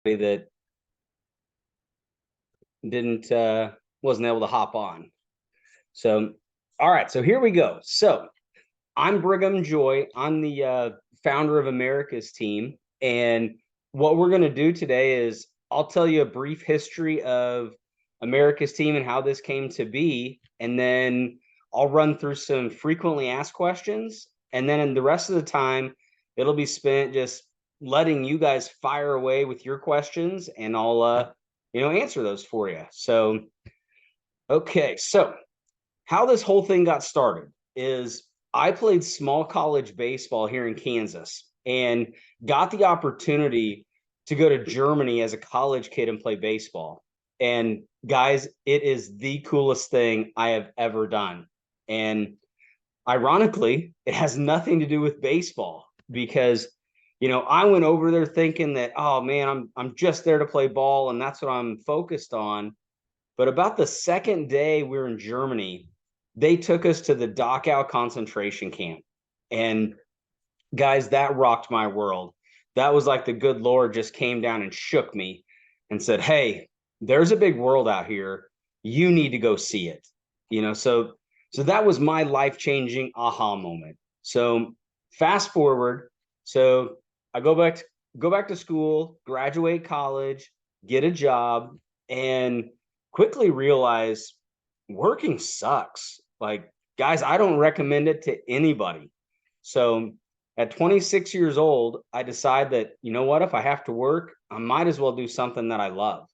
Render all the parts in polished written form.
that didn't wasn't able to hop on. So, all right, so here we go. So, I'm Brigham Joy. I'm the founder of America's Team, and what we're going to do today is I'll tell you a brief history of America's Team and how this came to be, and then I'll run through some frequently asked questions, and then in the rest of the time, it'll be spent just letting you guys fire away with your questions, and I'll answer those for you. So, okay, so how this whole thing got started is I played small college baseball here in Kansas and got the opportunity to go to Germany as a college kid and play baseball. And guys, it is the coolest thing I have ever done. And ironically, it has nothing to do with baseball because I went over there thinking that, oh man, I'm just there to play ball and that's what I'm focused on. But about the second day we were in Germany, they took us to the Dachau concentration camp. And guys, that rocked my world. That was like the good Lord just came down and shook me and said, hey, there's a big world out here. You need to go see it. So that was my life-changing aha moment. So fast forward. So I go back to school, graduate college, get a job, and quickly realize working sucks. Like, guys, I don't recommend it to anybody. So at 26 years old, I decide that, you know what, if I have to work, I might as well do something that I love.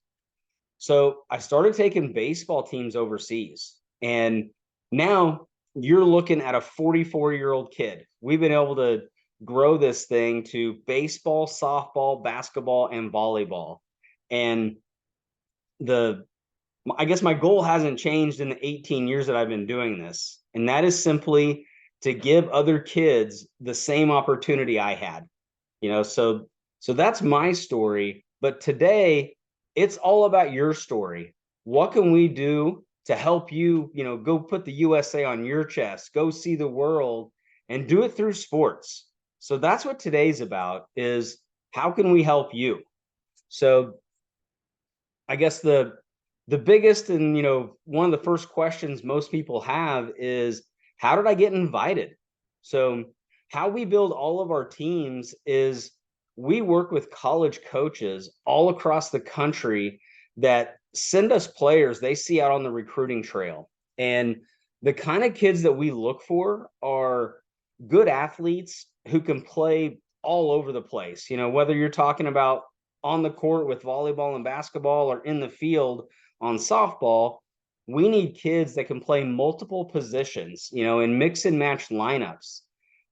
So I started taking baseball teams overseas. And now you're looking at a 44-year-old kid. We've been able to grow this thing to baseball, softball, basketball, and volleyball. And the I guess my goal hasn't changed in the 18 years that I've been doing this. And that is simply to give other kids the same opportunity I had. So that's my story, but today it's all about your story. What can we do to help you, go put the USA on your chest, go see the world and do it through sports. So that's what today's about is how can we help you? So I guess the biggest and one of the first questions most people have is how did I get invited? So how we build all of our teams is we work with college coaches all across the country that send us players they see out on the recruiting trail. And the kind of kids that we look for are good athletes who can play all over the place. Whether you're talking about on the court with volleyball and basketball or in the field on softball, we need kids that can play multiple positions, and mix and match lineups.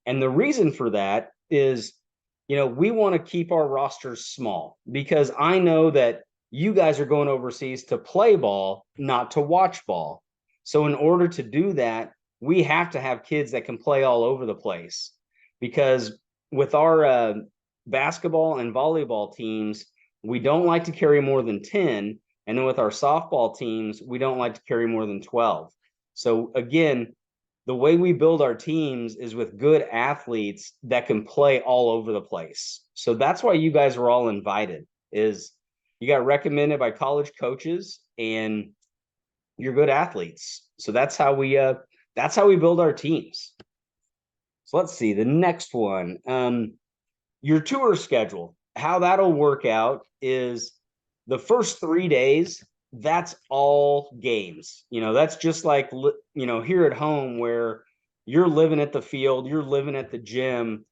And the reason for that is, we want to keep our rosters small because I know that you guys are going overseas to play ball, not to watch ball. So in order to do that, we have to have kids that can play all over the place because with our basketball and volleyball teams, we don't like to carry more than 10. And then with our softball teams, we don't like to carry more than 12. So again, the way we build our teams is with good athletes that can play all over the place. So that's why you guys are all invited is you got recommended by college coaches and you're good athletes. So that's how we build our teams. So let's see the next one. Your tour schedule, how that'll work out is the first 3 days, that's all games. That's just like, here at home where you're living at the field, you're living at the gym,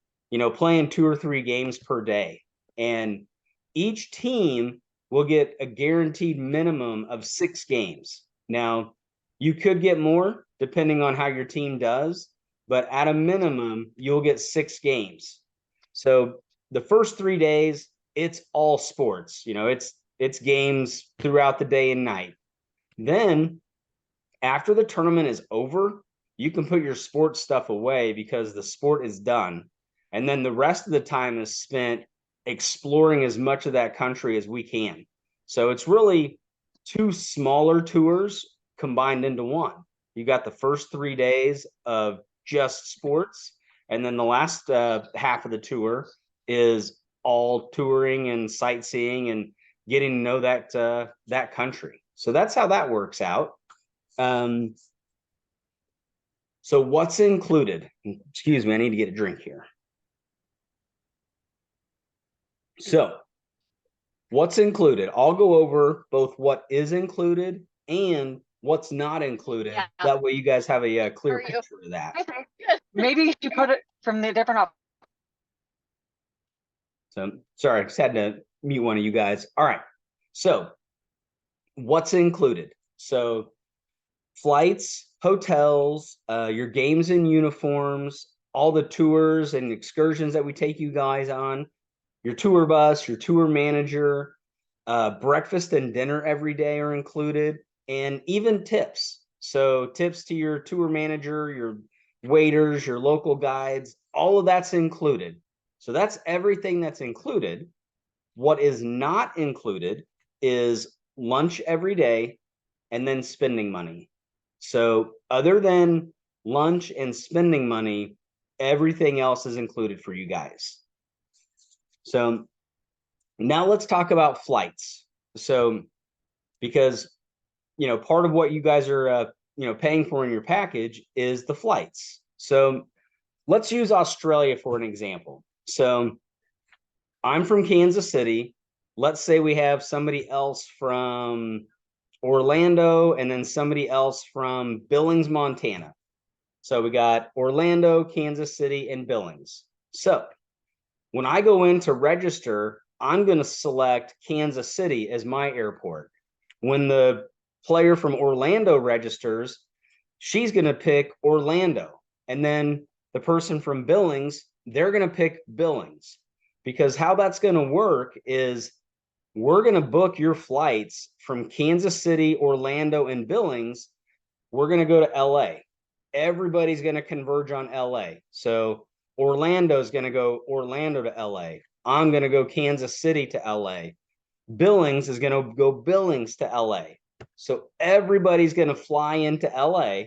playing 2 or 3 games per day. And each team will get a guaranteed minimum of 6 games. Now, you could get more depending on how your team does, but at a minimum, you'll get 6 games. So the first 3 days, it's all sports. It's games throughout the day and night. Then after the tournament is over, you can put your sports stuff away because the sport is done. And then the rest of the time is spent exploring as much of that country as we can. So it's really 2 smaller tours combined into one. You got the first 3 days of just sports. And then the last half of the tour is all touring and sightseeing and getting to know that country. So that's how that works out. So what's included? Excuse me, I need to get a drink here. So what's included? I'll go over both what is included and what's not included. Yeah. That way you guys have a clear picture of that. Maybe you should put it from the different up. So sorry, I just had to mute one of you guys. All right. So what's included? So flights, hotels, your games and uniforms, all the tours and excursions that we take you guys on, your tour bus, your tour manager, breakfast and dinner every day are included, and even tips. So tips to your tour manager, your waiters, your local guides, all of that's included. So that's everything that's included. What is not included is lunch every day and then spending money. So other than lunch and spending money, everything else is included for you guys. So now let's talk about flights. So because, part of what you guys are, paying for in your package is the flights. So let's use Australia for an example. So I'm from Kansas City. Let's say we have somebody else from Orlando and then somebody else from Billings, Montana. So we got Orlando, Kansas City, and Billings. So when I go in to register, I'm going to select Kansas City as my airport. When the player from Orlando registers, she's going to pick Orlando. And then the person from Billings, they're going to pick Billings. Because how that's going to work is we're going to book your flights from Kansas City, Orlando, and Billings. We're going to go to LA. Everybody's going to converge on LA. So Orlando is going to go Orlando to LA. I'm going to go Kansas City to LA. Billings is going to go Billings to LA. So everybody's going to fly into LA.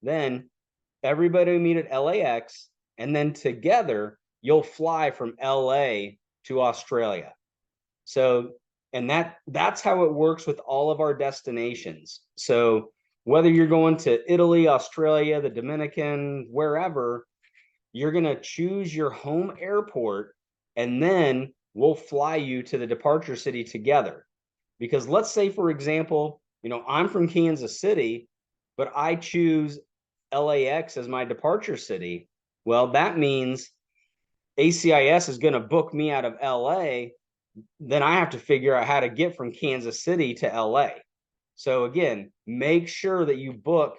Then everybody will meet at LAX. And then together, you'll fly from LA to Australia. So, and that's how it works with all of our destinations. So whether you're going to Italy, Australia, the Dominican, wherever, you're going to choose your home airport, and then we'll fly you to the departure city together. Because let's say, for example, I'm from Kansas City, but I choose LAX as my departure city. Well, that means ACIS is going to book me out of LA. Then I have to figure out how to get from Kansas City to LA. So again, make sure that you book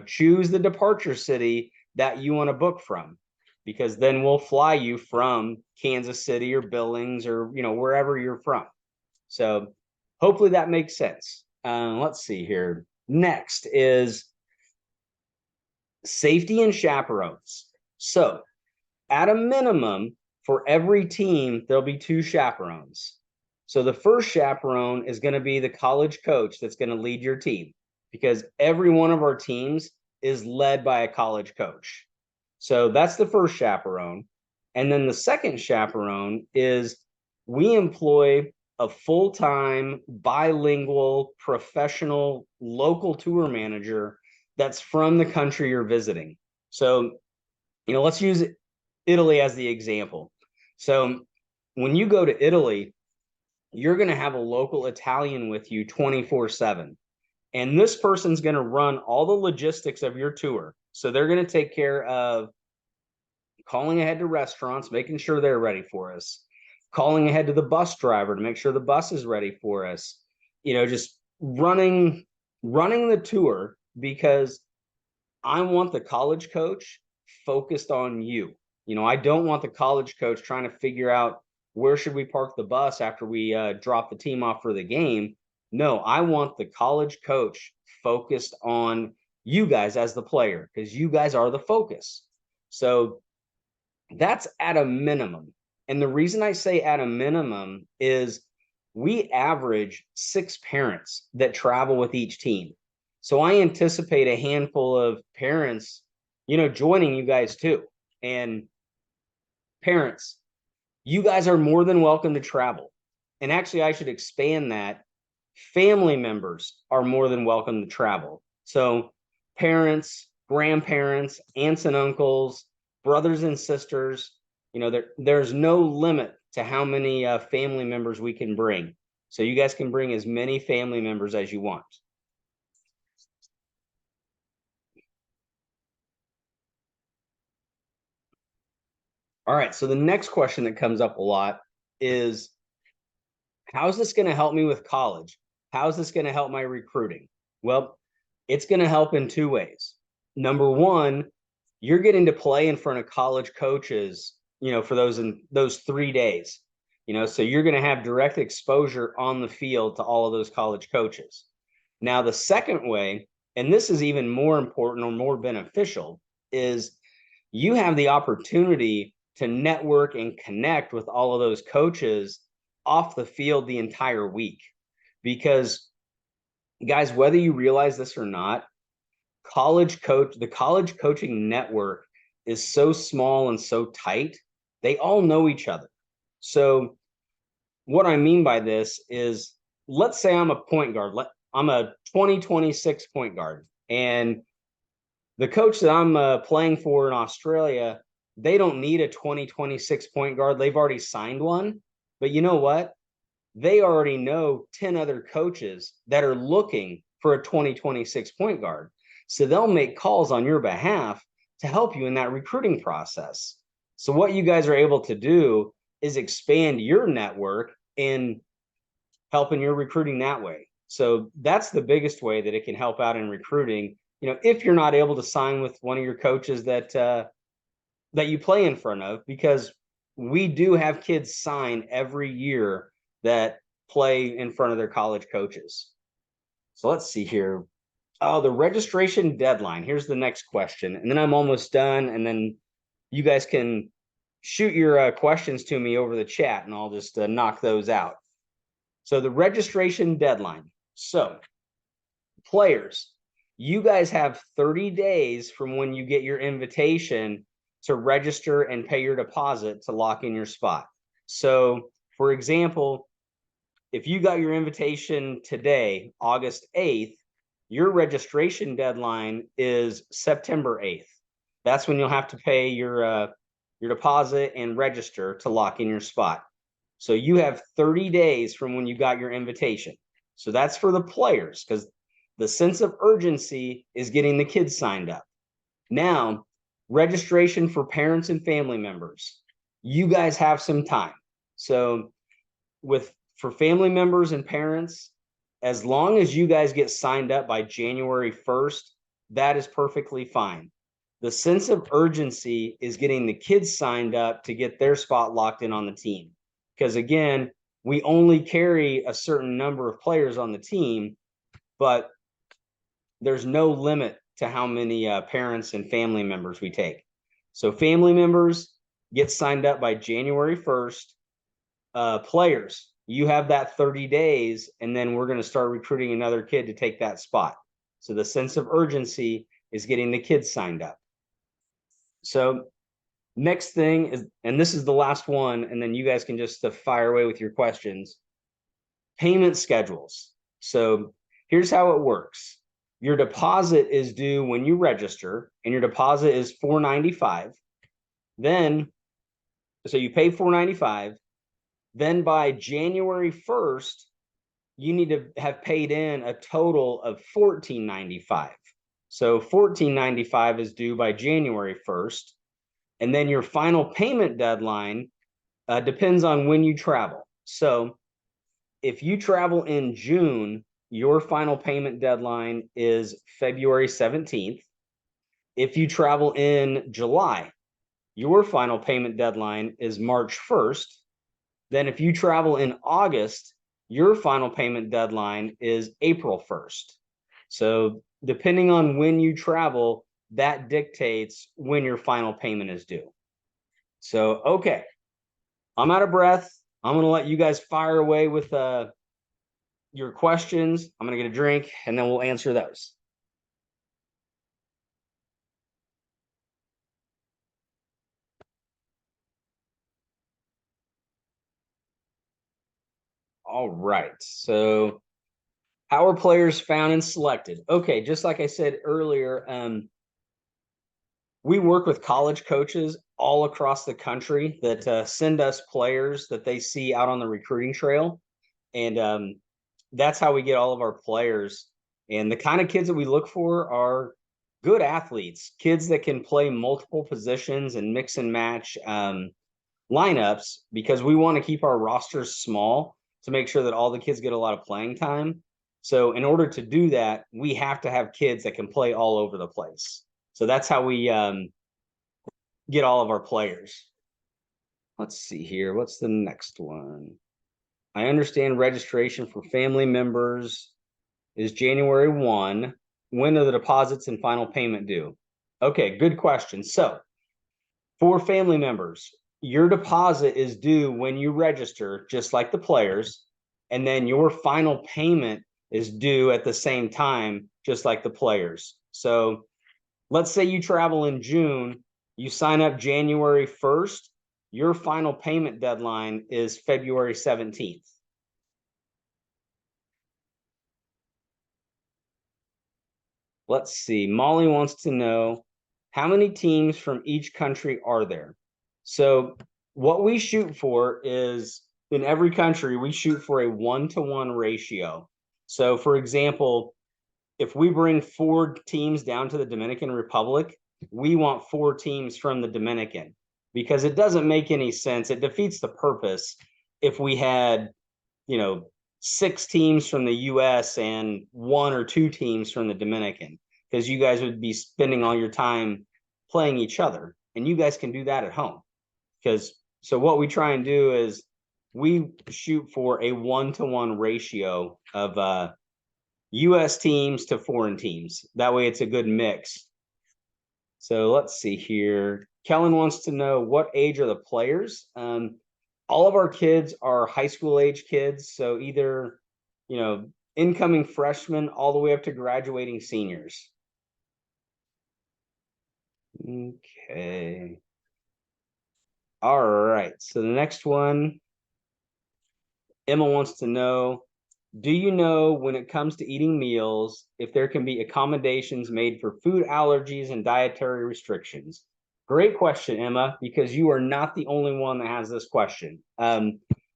choose the departure city that you want to book from, because then we'll fly you from Kansas City or Billings or, wherever you're from. So hopefully that makes sense. Let's see here. Next is safety and chaperones. So at a minimum, for every team, there'll be 2 chaperones. So the first chaperone is going to be the college coach that's going to lead your team, because every one of our teams is led by a college coach. So that's the first chaperone. And then the second chaperone is we employ a full-time, bilingual, professional, local tour manager that's from the country you're visiting. So, let's use Italy as the example. So when you go to Italy, you're going to have a local Italian with you 24/7. And this person's going to run all the logistics of your tour. So they're going to take care of calling ahead to restaurants, making sure they're ready for us, calling ahead to the bus driver to make sure the bus is ready for us, just running the tour, because I want the college coach focused on you. I don't want the college coach trying to figure out where should we park the bus after we drop the team off for the game. No, I want the college coach focused on you guys as the player, because you guys are the focus. So that's at a minimum. And the reason I say at a minimum is we average 6 parents that travel with each team. So I anticipate a handful of parents, joining you guys too. And parents, You guys are more than welcome to travel. And actually, I should expand that. Family members are more than welcome to travel. So, parents, grandparents, aunts and uncles, brothers and sisters, there's no limit to how many family members we can bring. So, you guys can bring as many family members as you want. All right. So, the next question that comes up a lot is, how's this going to help me with college? How's this going to help my recruiting? Well, it's going to help in two ways. Number one, you're getting to play in front of college coaches, for those 3 days. So you're going to have direct exposure on the field to all of those college coaches. Now, the second way, and this is even more important or more beneficial, is you have the opportunity to network and connect with all of those coaches off the field the entire week. Because, guys, whether you realize this or not, the college coaching network is so small and so tight, they all know each other. So what I mean by this is, let's say I'm a point guard. I'm a 2026 point guard, and the coach that I'm playing for in Australia, they don't need a 2026 point guard. They've already signed one. But you know what? They already know 10 other coaches that are looking for a 2026 point guard. So they'll make calls on your behalf to help you in that recruiting process. So what you guys are able to do is expand your network and helping your recruiting that way. So that's the biggest way that it can help out in recruiting. If you're not able to sign with one of your coaches that you play in front of, because we do have kids sign every year that play in front of their college coaches. So let's see here. Oh, the registration deadline. Here's the next question. And then I'm almost done. And then you guys can shoot your questions to me over the chat, and I'll just knock those out. So the registration deadline. So players, you guys have 30 days from when you get your invitation to register and pay your deposit to lock in your spot. So, for example, if you got your invitation today, August 8th, your registration deadline is September 8th. That's when you'll have to pay your deposit and register to lock in your spot. So you have 30 days from when you got your invitation. So that's for the players, because the sense of urgency is getting the kids signed up. Now, registration for parents and family members. You guys have some time. So for family members and parents, as long as you guys get signed up by January 1st, that is perfectly fine. The sense of urgency is getting the kids signed up to get their spot locked in on the team. Because again, we only carry a certain number of players on the team, but there's no limit to how many parents and family members we take. So family members get signed up by January 1st. Players, you have that 30 days, and then we're going to start recruiting another kid to take that spot. So the sense of urgency is getting the kids signed up. So next thing is, and this is the last one, and then you guys can just fire away with your questions. Payment schedules. So here's how it works. Your deposit is due when you register, and your deposit is $495. So you pay $495. Then by January 1st, you need to have paid in a total of $1495. So $1495 is due by January 1st. And then your final payment deadline depends on when you travel. So if you travel in June, your final payment deadline is February 17th. If you travel in July, your final payment deadline is March 1st. Then if you travel in August, your final payment deadline is April 1st. So depending on when you travel, that dictates when your final payment is due. So, okay, I'm out of breath. I'm going to let you guys fire away with your questions. I'm going to get a drink, and then we'll answer those. All right. So how are players found and selected? Okay, just like I said earlier, we work with college coaches all across the country that send us players that they see out on the recruiting trail. And that's how we get all of our players. And the kind of kids that we look for are good athletes, kids that can play multiple positions and mix and match lineups, because we want to keep our rosters small to make sure that all the kids get a lot of playing time. So in order to do that, we have to have kids that can play all over the place. So that's how we get all of our players. Let's see here. What's the next one? I understand registration for family members is January 1. When are the deposits and final payment due? Okay, good question. So for family members, your deposit is due when you register, just like the players, and then your final payment is due at the same time, just like the players. So let's say you travel in June, you sign up January 1st, your final payment deadline is February 17th. Let's see. Molly wants to know how many teams from each country are there? So what we shoot for is, in every country, we shoot for a 1-to-1 ratio. So for example, if we bring 4 teams down to the Dominican Republic, we want 4 teams from the Dominican, because it doesn't make any sense. It defeats the purpose if we had, 6 teams from the US and 1 or 2 teams from the Dominican, because you guys would be spending all your time playing each other, and you guys can do that at home. Because so what we try and do is we shoot for a 1-to-1 ratio of US teams to foreign teams. That way it's a good mix. So let's see here. Kellen wants to know, what age are the players? All of our kids are high school age kids. So either, incoming freshmen all the way up to graduating seniors. Okay. All right. So the next one, Emma wants to know, do you know, when it comes to eating meals, if there can be accommodations made for food allergies and dietary restrictions? Great question, Emma, because you are not the only one that has this question.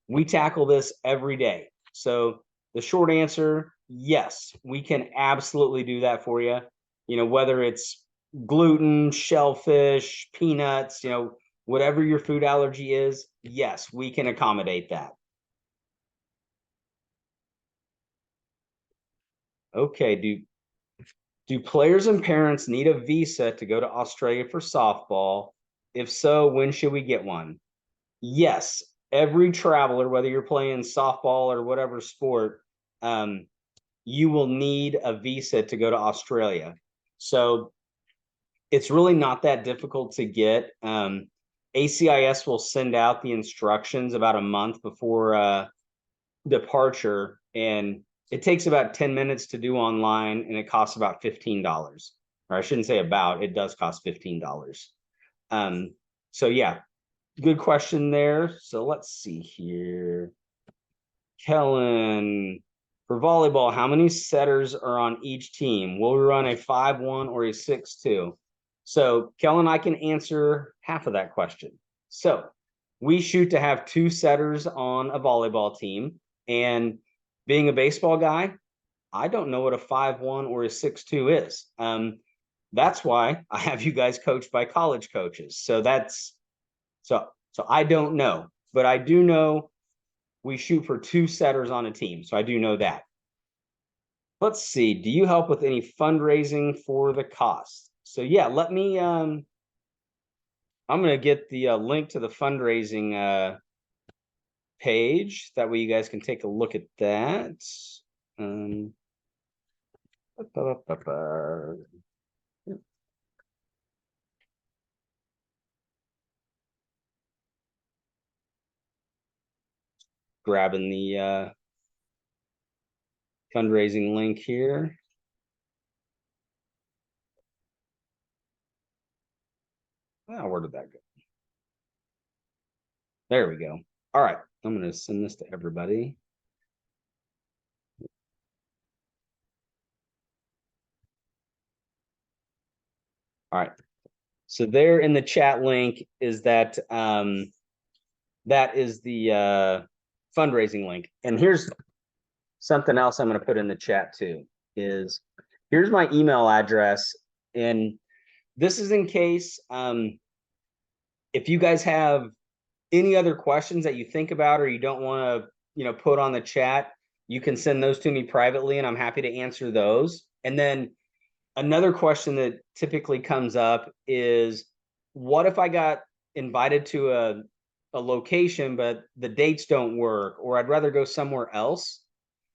We tackle this every day. So the short answer, yes, we can absolutely do that for you. Whether it's gluten, shellfish, peanuts, whatever your food allergy is, yes, we can accommodate that. Okay, do players and parents need a visa to go to Australia for softball? If so, when should we get one? Yes, every traveler, whether you're playing softball or whatever sport, you will need a visa to go to Australia. So it's really not that difficult to get. ACIS will send out the instructions about a month before departure, and it takes about 10 minutes to do online, and it costs about $15. Or I shouldn't say about, it does cost $15. So yeah, good question there. So let's see here. Kellen, for volleyball, how many setters are on each team? Will we run a 5-1 or a 6-2? So Kellen, I can answer half of that question. So we shoot to have 2 setters on a volleyball team. And being a baseball guy, I don't know what a 5-1 or a 6-2 is. That's why I have you guys coached by college coaches. So I don't know, but I do know we shoot for 2 setters on a team. So I do know that. Let's see. Do you help with any fundraising for the cost? So yeah, let me I'm going to get the link to the fundraising page. That way you guys can take a look at that. Grabbing the fundraising link here. Oh, where did that go? There we go. All right, I'm going to send this to everybody. All right. So there in the chat link is that that is the fundraising link. And here's something else I'm going to put in the chat too, is here's my email address. And this is in case if you guys have any other questions that you think about or you don't want to, put on the chat, you can send those to me privately and I'm happy to answer those. And then another question that typically comes up is, what if I got invited to a location, but the dates don't work, or I'd rather go somewhere else?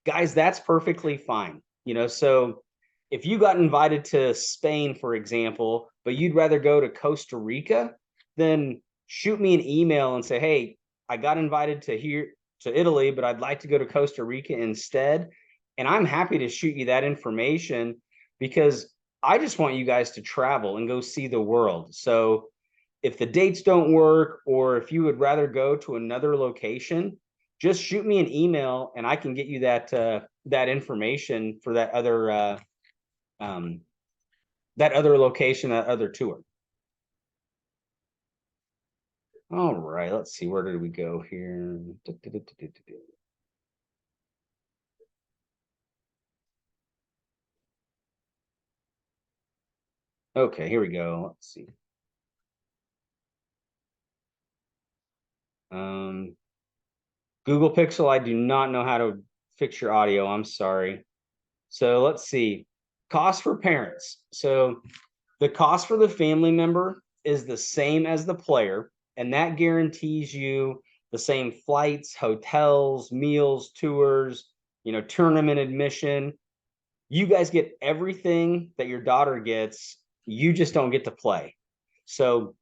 Guys, that's perfectly fine. So if you got invited to Spain, for example, but you'd rather go to Costa Rica, then shoot me an email and say, hey, I got invited to Italy, but I'd like to go to Costa Rica instead. And I'm happy to shoot you that information because I just want you guys to travel and go see the world. So if the dates don't work, or if you would rather go to another location, just shoot me an email and I can get you that information for that other location, that other tour. All right, let's see, where did we go here? Okay, here we go. Let's see. Google Pixel, I do not know how to fix your audio. I'm sorry. So let's see. Cost for parents. So the cost for the family member is the same as the player, and that guarantees you the same flights, hotels, meals, tours, tournament admission. You guys get everything that your daughter gets. You just don't get to play. So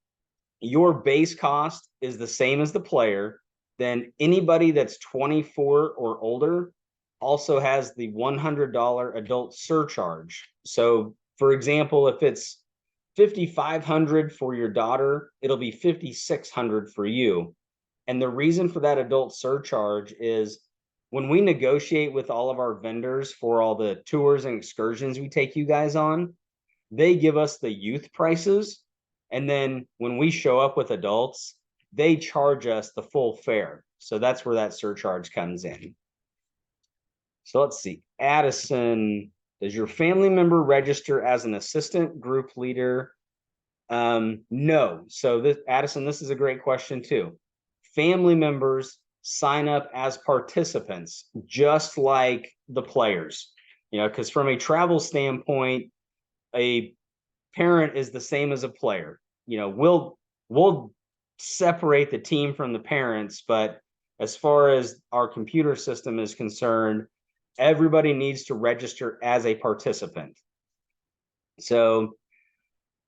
your base cost is the same as the player. Then anybody that's 24 or older also has the $100 adult surcharge. So for example, if it's $5,500 for your daughter, it'll be $5,600 for you. And the reason for that adult surcharge is when we negotiate with all of our vendors for all the tours and excursions we take you guys on, they give us the youth prices. And then when we show up with adults, they charge us the full fare. So that's where that surcharge comes in. So let's see. Addison, does your family member register as an assistant group leader? No. So Addison, this is a great question too. Family members sign up as participants, just like the players, because from a travel standpoint, a parent is the same as a player. We'll separate the team from the parents, but as far as our computer system is concerned, everybody needs to register as a participant. So,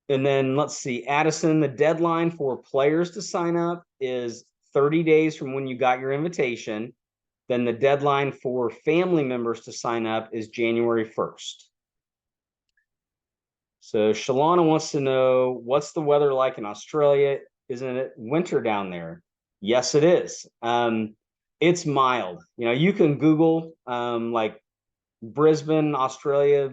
and then let's see, Addison, the deadline for players to sign up is 30 days from when you got your invitation. Then the deadline for family members to sign up is January 1st. So Shalana wants to know, what's the weather like in Australia? Isn't it winter down there? Yes, it is. It's mild. You can Google like Brisbane, Australia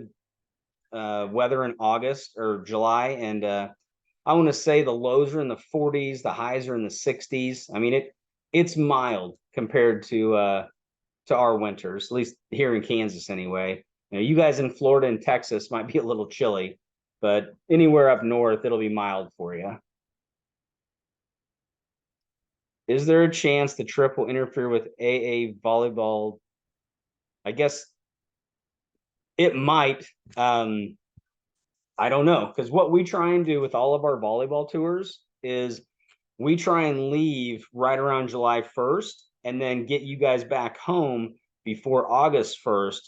weather in August or July, and I want to say the lows are in the 40s, the highs are in the 60s. I mean, it's mild compared to our winters, at least here in Kansas anyway. You guys in Florida and Texas might be a little chilly, but anywhere up north, it'll be mild for you. Is there a chance the trip will interfere with AA volleyball? I guess it might. I don't know, because what we try and do with all of our volleyball tours is we try and leave right around July 1st and then get you guys back home before August 1st,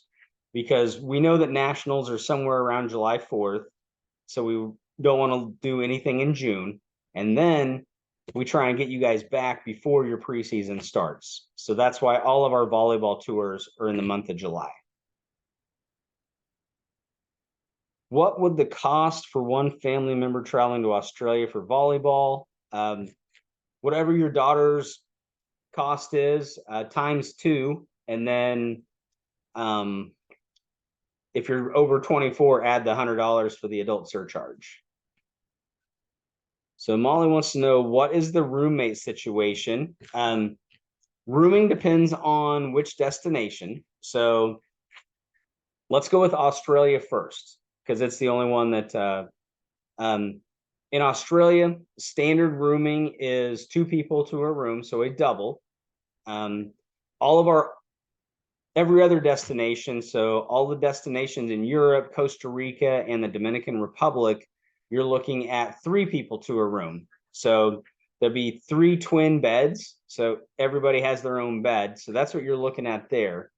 because we know that nationals are somewhere around July 4th. So we don't want to do anything in June. And then we try and get you guys back before your preseason starts. So that's why all of our volleyball tours are in the month of July. What would the cost for one family member traveling to Australia for volleyball? Whatever your daughter's cost is, times 2. And then if you're over 24, add the $100 for the adult surcharge. So Molly wants to know, what is the roommate situation? Rooming depends on which destination. So let's go with Australia first, because it's the only one that in Australia, standard rooming is 2 people to a room, so a double. All of our every other destination, so all the destinations in Europe, Costa Rica, and the Dominican Republic, you're looking at 3 people to a room. So there'll be 3 twin beds, so everybody has their own bed. So that's what you're looking at there.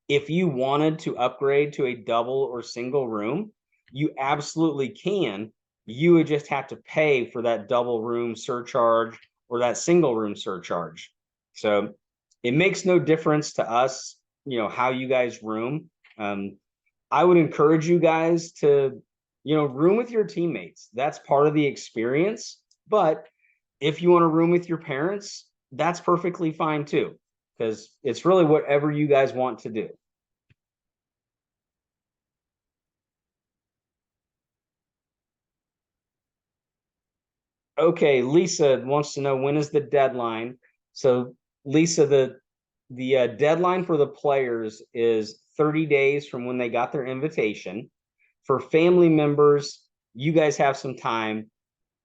If you wanted to upgrade to a double or single room, you absolutely can. You would just have to pay for that double room surcharge or that single room surcharge. So it makes no difference to us, how you guys room. I would encourage you guys to, room with your teammates. That's part of the experience. But if you want to room with your parents, that's perfectly fine too, because it's really whatever you guys want to do. Okay, Lisa wants to know, when is the deadline? So Lisa, the deadline for the players is 30 days from when they got their invitation. For family members, you guys have some time.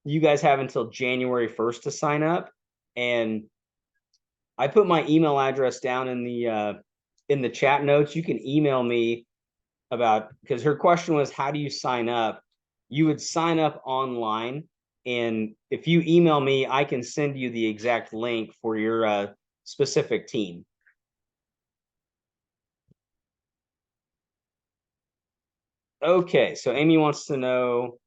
You guys have until January 1st to sign up. And I put my email address down in the chat notes. You can email me about, because her question was, how do you sign up? You would sign up online, and if you email me, I can send you the exact link for your specific team. Okay, so Amy wants to know,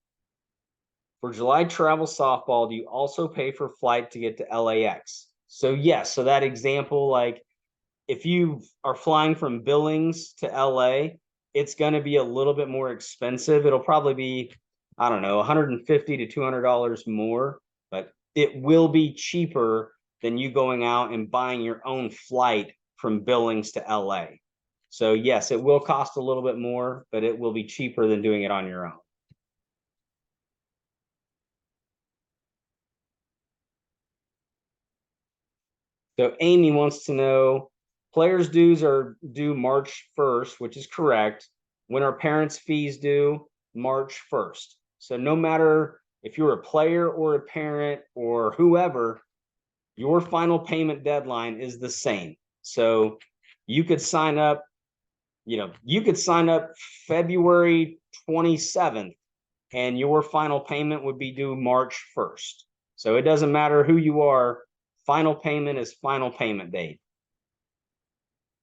for July travel softball, do you also pay for flight to get to LAX? So yes, so that example, like if you are flying from Billings to LA, it's going to be a little bit more expensive. It'll probably be, I don't know, $150 to $200 more, but it will be cheaper than you going out and buying your own flight from Billings to LA. So yes, it will cost a little bit more, but it will be cheaper than doing it on your own. So Amy wants to know, players' dues are due March 1st, which is correct. When are parents' fees due? March 1st. So no matter if you're a player or a parent or whoever, your final payment deadline is the same. So you could sign up, February 27th, and your final payment would be due March 1st. So it doesn't matter who you are, final payment is final payment date.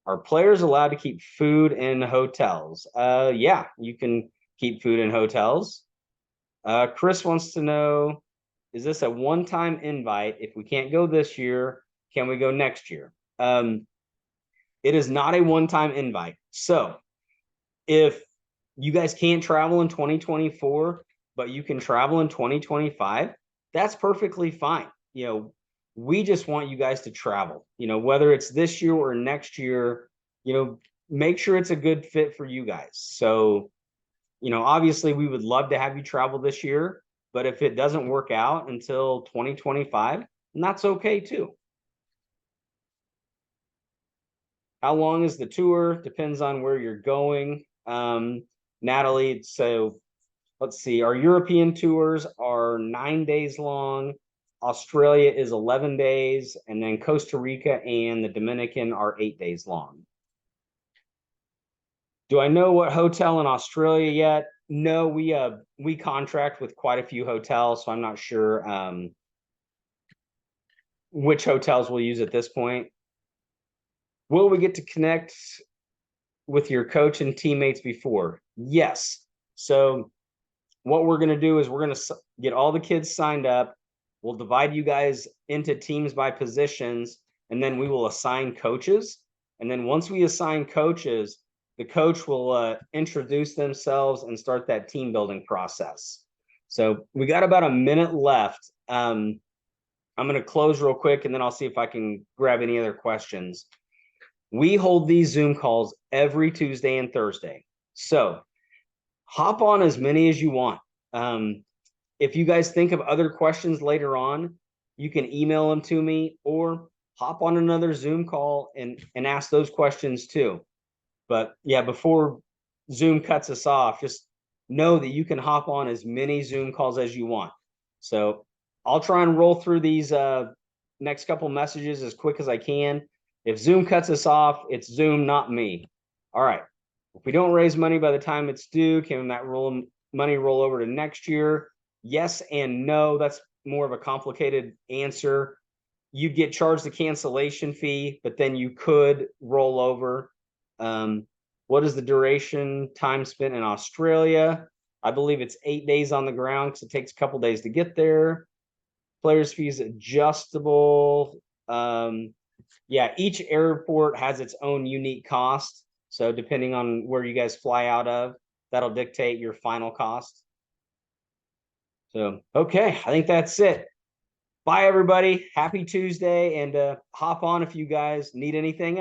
Are players allowed to keep food in hotels? Yeah, you can keep food in hotels. Chris wants to know, is this a one-time invite? If we can't go this year, can we go next year? It is not a one-time invite. So if you guys can't travel in 2024, but you can travel in 2025, that's perfectly fine. We just want you guys to travel, whether it's this year or next year, make sure it's a good fit for you guys. So, obviously we would love to have you travel this year, but if it doesn't work out until 2025, that's okay too. How long is the tour? Depends on where you're going. Natalie, so let's see, our European tours are 9 days long. Australia is 11 days, and then Costa Rica and the Dominican are 8 days long. Do I know what hotel in Australia yet? No, we contract with quite a few hotels, so I'm not sure which hotels we'll use at this point. Will we get to connect with your coach and teammates before? Yes. So what we're going to do is we're going to get all the kids signed up. We'll divide you guys into teams by positions, and then we will assign coaches. And then once we assign coaches, the coach will introduce themselves and start that team building process. So we got about a minute left. I'm going to close real quick, and then I'll see if I can grab any other questions. We hold these Zoom calls every Tuesday and Thursday. So hop on as many as you want. if you guys think of other questions later on, you can email them to me or hop on another Zoom call and ask those questions too. But yeah, before Zoom cuts us off, just know that you can hop on as many Zoom calls as you want. So I'll try and roll through these next couple messages as quick as I can. If Zoom cuts us off, it's Zoom, not me. All right. If we don't raise money by the time it's due, can that money roll over to next year? Yes and no. That's more of a complicated answer. You'd get charged the cancellation fee, but then you could roll over. What is the duration time spent in Australia? I believe it's 8 days on the ground because it takes a couple days to get there. Players fees adjustable. Yeah, each airport has its own unique cost. So depending on where you guys fly out of, that'll dictate your final cost. So, okay, I think that's it. Bye, everybody. Happy Tuesday, and hop on if you guys need anything.